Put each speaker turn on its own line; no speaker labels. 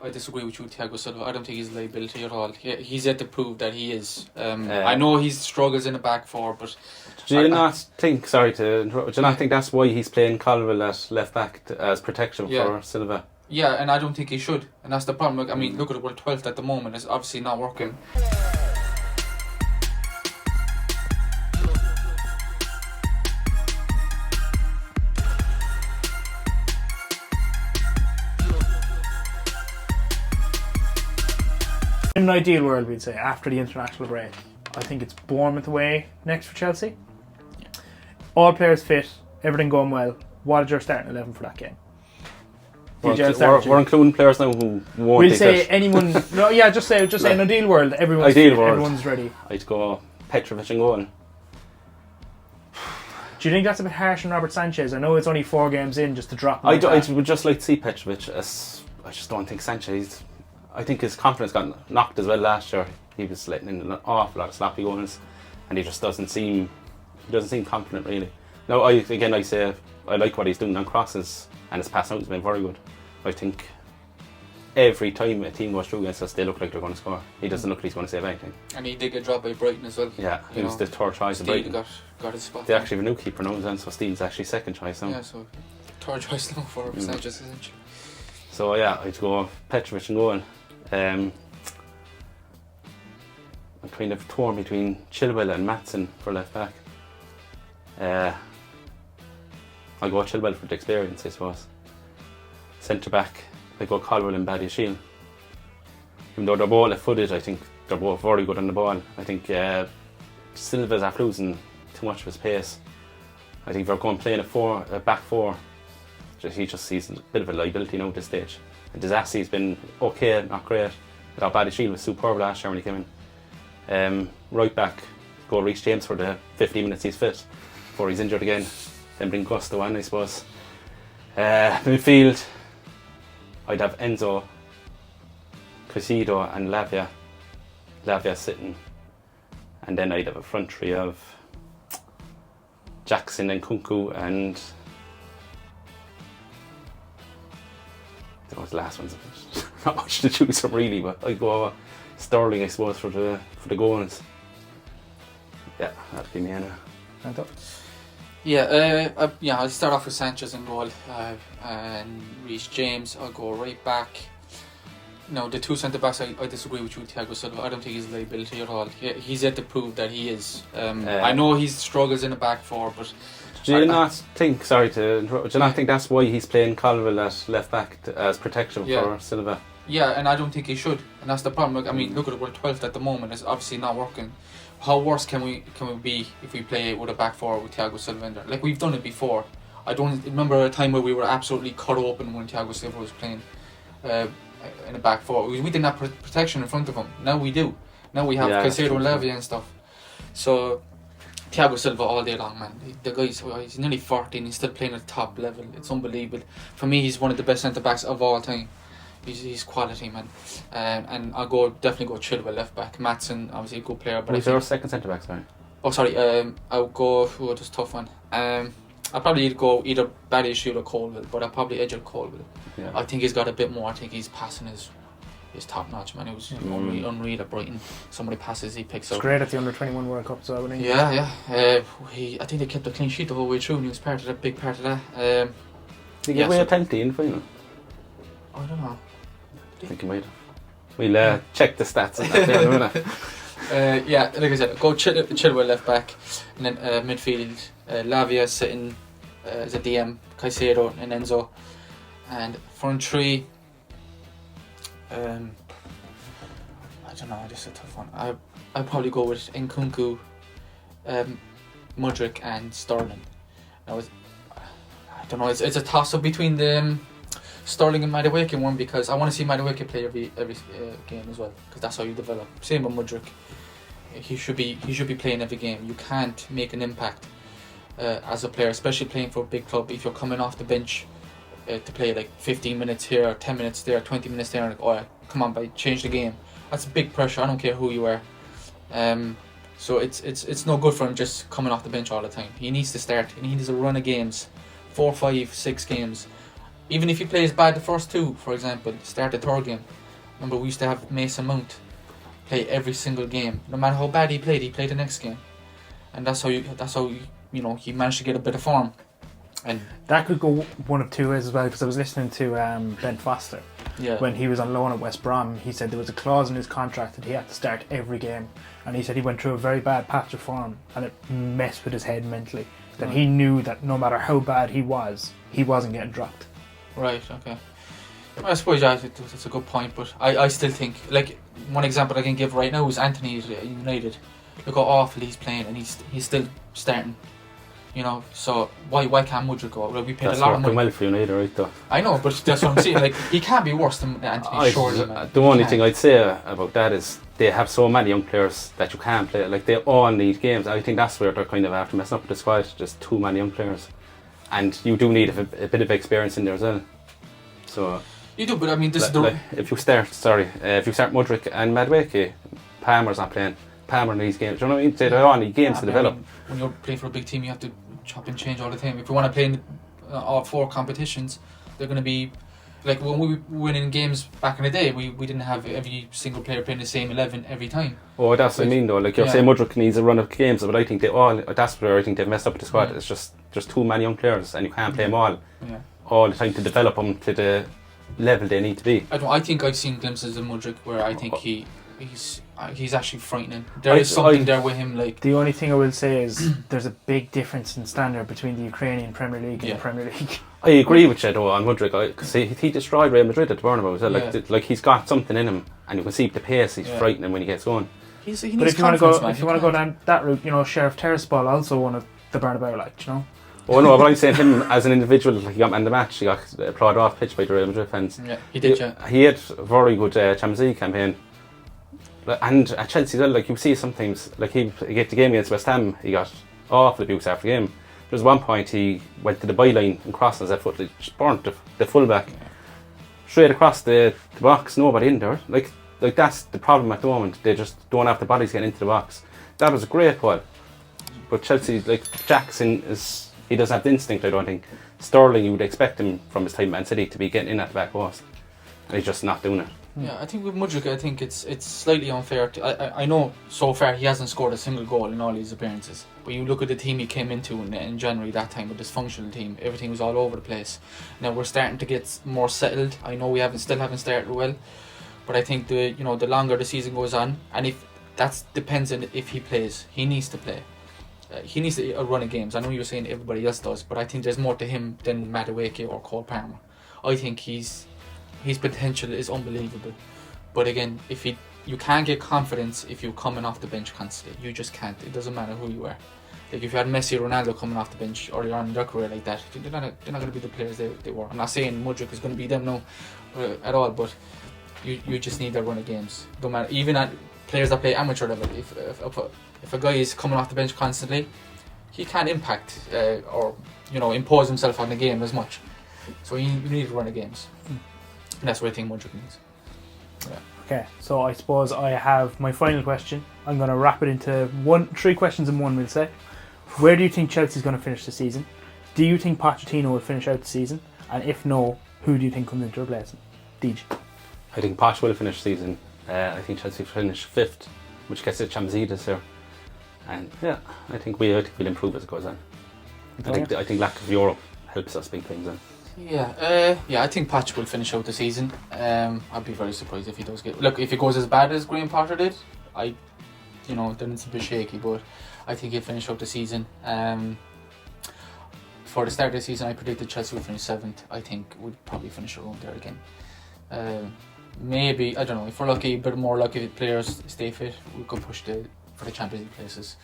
I disagree with you, Thiago Silva. I don't think he's a liability at all. He's yet to prove that he is. I know he struggles in the back four, but
do you not think? Sorry to interrupt. Do you not think that's why he's playing Colville at left back as protection for Silva?
Yeah, and I don't think he should, and that's the problem. I mean, look at it. We're 12th at the moment. It's obviously not working.
In an ideal world, we'd say, after the international break, I think it's Bournemouth away next for Chelsea. Yeah. All players fit, everything going well. What is your starting 11 for that game?
We're including players now who won't.
We'll say anyone. No, yeah, just say an ideal world. Everyone's ready.
I'd go Petrovic and goal.
Do you think that's a bit harsh on Robert Sanchez? I know it's only 4 games in, just to drop him.
I would just like to see Petrovic. I just don't think Sanchez. I think his confidence got knocked as well last year. He was letting in an awful lot of sloppy goals, and he just doesn't seem confident really. Now I say I like what he's doing on crosses, and his passing out has been very good. I think every time a team goes through against us, they look like they're going to score. He doesn't look like he's going to save anything.
And he did get dropped by Brighton as well.
Yeah, he was the third choice of Brighton.
Got his spot.
They actually have a new keeper now, then, so Steele's actually second choice now.
Yeah, so third choice now for Sanchez, essentially.
So yeah, I'd go Petrovic and goal. I'm kind of torn between Chilwell and Maatsen for left back. I'll go Chilwell for the experience, I suppose. Centre back, I go Colwell and Badiashile. Even though they're both left-footed, I think they're both very good on the ball. I think Silva's after losing too much of his pace. I think if we're going playing a back four, he just sees a bit of a liability now at this stage. And Disassi's been okay, not great. But Badiashile was superb last year when he came in. Right back, go Reece James for the 15 minutes he's fit before he's injured again. Then bring Gusto on, I suppose. Midfield, I'd have Enzo, Caicedo and Lavia. Lavia sitting. And then I'd have a front three of Jackson and Kunku and those last ones. Not much to choose from really, but I'd go Sterling, I suppose, for the goals. Yeah, that'd be me anyway.
I'll start off with Sanchez in goal and Reece James. I'll go right back. No, the two centre backs, I disagree with you, Thiago Silva. I don't think he's a liability at all. He's yet to prove that he is. I know he struggles in the back four, but
do you not think? Sorry to interrupt. Do you not think that's why he's playing Colville at left back as protection for Silva?
Yeah, and I don't think he should, and that's the problem. I mean, look at it. We're 12th at the moment. It's obviously not working. How worse can we be if we play with a back four with Thiago Silva in there? Like, we've done it before. I don't remember a time where we were absolutely cut open when Thiago Silva was playing in a back four. We didn't have protection in front of him. Now we do. Now we have Caicedo and Lavia and stuff. So Thiago Silva all day long, man. The guy's he's nearly 40 and he's still playing at the top level. It's unbelievable. For me, he's one of the best centre backs of all time. He's quality, man. And I'll definitely go Chilwell left back. Maatsen, obviously a good player. But
who's our second centre back, sorry?
Oh, sorry. I'll go. That's a tough one. I'll probably go either Badiashile or Colville, but I'll probably edge Colville. Yeah. I think he's got a bit more. I think his passing is top notch, man. It was unreal at Brighton. Some of the passes he picks up.
It's great at the Under-21 World Cup, so I think.
Yeah. I think they kept a clean sheet the whole way through, and he was big part of that.
Did he get away a penalty in the final?
I don't know.
I think he might have. We'll check the stats on that there in a minute.
Like I said, go Chilwell left back, and then midfield, Lavia sitting as a DM, Caicedo and Enzo, and front three. I don't know, this is a tough one. I'll probably go with Nkunku, Mudryk and Sterling. Now, I don't know, it's a toss up between the Sterling and Madueke one, because I want to see Madueke play every game as well, because that's how you develop. Same with Mudryk. He should be playing every game. You can't make an impact as a player, especially playing for a big club, if you're coming off the bench to play like 15 minutes here, 10 minutes there, 20 minutes there, and like, come on, change the game. That's big pressure. I don't care who you are. So it's no good for him just coming off the bench all the time. He needs to start. He needs a run of games, 4, 5, 6 games, even if he plays bad the first two, for example, start the third game. Remember, we used to have Mason Mount play every single game. No matter how bad he played the next game, and that's how he managed to get a bit of form. And
that could go one of two ways as well, because I was listening to Ben Foster.
Yeah.
When he was on loan at West Brom, he said there was a clause in his contract that he had to start every game, and he said he went through a very bad patch of form and it messed with his head mentally. That he knew that no matter how bad he wasn't getting dropped.
Right. Okay. Well, I suppose that's a good point, but I still think, like, one example I can give right now is Anthony at United. Look how awful he's playing, and he's still starting. You know, so why can't Mudryk go? Like, we paid
That's
a lot of money.
well for United, right? Though.
I know, but that's what I'm saying. Like, he can't be worse than Anthony. Surely, man.
The only thing I'd say about that is they have so many young players that you can't play. Like, they all need games. I think that's where they're kind of after messing up with the squad. Just too many young players, and you do need a bit of experience in there as well. So
you do, but I mean,
if you start Mudryk and Madueke, Palmer's not playing. Palmer needs games. Do you know what I mean? They all need games to develop.
I mean, when you're playing for a big team, you have to chop and change all the time. If you want to play in all 4 competitions, they're going to be like when we win in games back in the day. We didn't have every single player playing the same 11 every time.
Oh, that's what I mean though. Like you're saying, Mudryk needs a run of games, but I think that's where I think they've messed up with the squad. It's just there's too many young players, and you can't play them all the time to develop them to the level they need to be.
I think I've seen glimpses of Mudryk where I think he's actually frightening. There is something there with him. Like,
the only thing I will say is there's a big difference in standard between the Ukrainian Premier League and the Premier League.
I agree with you though on Mudryk, because he destroyed Real Madrid at the Bernabeu as well. Like he's got something in him, and you can see the pace. He's frightening when he gets going.
But
if you want to go down that route, you know, Sheriff Tiraspol also won at the Bernabeu, like, you know.
Oh no, but I'm saying him as an individual, like, he got man of the match. He got applauded off pitch by the Real Madrid fans.
Yeah, he did.
He had a very good Champions League campaign. And at Chelsea, like, you see sometimes, like he get the game against West Ham, he got awful abuse after the game. There was one point he went to the byline and crossed his foot, like, just burnt the fullback straight across the box. Nobody in there. Like that's the problem at the moment. They just don't have the bodies getting into the box. That was a great ball, but Chelsea, like, Jackson he doesn't have the instinct. I don't think. Sterling, you would expect him from his time at Man City to be getting in at the back post, and he's just not doing it.
Yeah, I think with Mudryk, I think it's slightly unfair. I know so far he hasn't scored a single goal in all his appearances. But you look at the team he came into in January, that time, a dysfunctional team. Everything was all over the place. Now we're starting to get more settled. I know we still haven't started well, but I think the longer the season goes on, and if that depends on if he plays, he needs to play. He needs a run of games. I know you're saying everybody else does, but I think there's more to him than Madueke or Cole Palmer. I think his potential is unbelievable, but again, you can't get confidence if you're coming off the bench constantly. You just can't. It doesn't matter who you are. Like, if you had Messi or Ronaldo coming off the bench earlier on in their career like that, they're not going to be the players they were. I'm not saying Mudryk is going to be them now at all, but you just need a run of games. Don't matter. Even at players that play amateur level, if a guy is coming off the bench constantly, he can't impact or impose himself on the game as much. So you need to run of games. And that's what I think Mudryk needs. Yeah.
Okay, so I suppose I have my final question. I'm going to wrap it into 3 questions in one, we'll say. Where do you think Chelsea's going to finish the season? Do you think Pochettino will finish out the season? And if no, who do you think comes in to replace him? Deej.
I think Poch will finish the season. I think Chelsea will finish 5th, which gets the Champions League this year. And yeah, I think we'll improve as it goes on. I think lack of Europe helps us big things then.
Yeah, I think Poch will finish out the season. I'd be very surprised if he does if it goes as bad as Graham Potter did, then it's a bit shaky, but I think he'll finish out the season. For the start of the season, I predicted Chelsea would finish 7th. I think we'll probably finish around there again. Maybe, I don't know, if we're lucky, a bit more lucky if players stay fit, we could push for the Champions League places.